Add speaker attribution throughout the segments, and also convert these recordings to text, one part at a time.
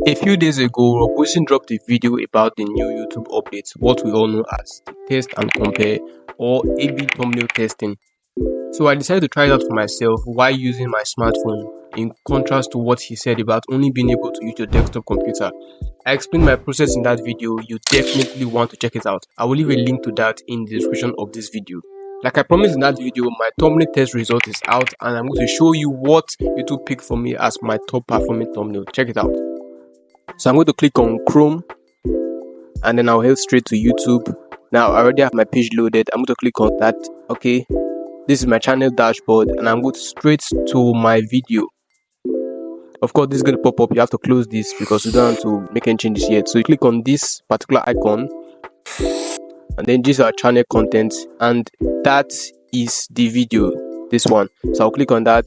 Speaker 1: A few days ago, Robusin dropped a video about the new YouTube updates, what we all know as test and compare or A/B thumbnail testing. So I decided to try it out for myself while using my smartphone, in contrast to what he said about only being able to use your desktop computer. I explained my process in that video. You definitely want to check it out. I will leave a link to that in the description of this video. Like I promised in that video, my thumbnail test result is out and I'm going to show you what YouTube picked for me as my top performing thumbnail. Check it out. So I'm going to click on Chrome and then I'll head straight to YouTube. Now I already have my page loaded. I'm going to click on that. Okay, this is my channel dashboard and I'm going straight to my video. Of course, this is going to pop up. You have to close this because we don't want to make any changes yet. So you click on this particular icon and then this is our channel content, and that is the video, this one. So I'll click on that.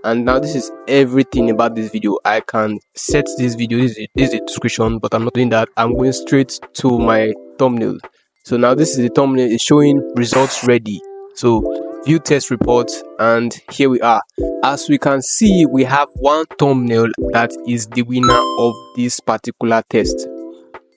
Speaker 1: And now this is everything about this video. I can set this video, this is the description, but I'm not doing that. I'm going straight to my thumbnail. So now this is the thumbnail. It's showing results ready. So view test reports, and here we are. As we can see, we have one thumbnail that is the winner of this particular test.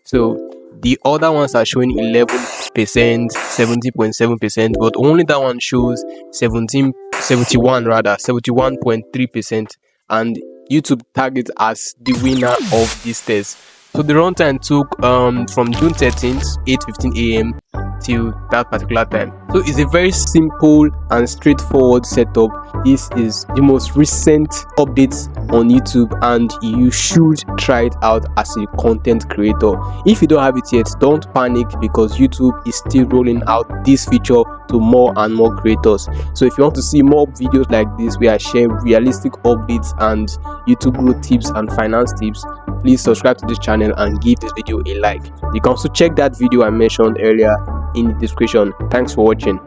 Speaker 1: So the other ones are showing 11%, 70.7%, but only that one shows 71.3%, and YouTube targets as the winner of this test. So the runtime took from June 13th, 8:15 a.m. till that particular time. So it's a very simple and straightforward setup. This is the most recent updates on YouTube and you should try it out as a content creator. If you don't have it yet, don't panic because YouTube is still rolling out this feature to more and more creators. So if you want to see more videos like this where I share realistic updates and YouTube growth tips and finance tips, please subscribe to this channel and give this video a like. You can also check that video I mentioned earlier in the description. Thanks for watching.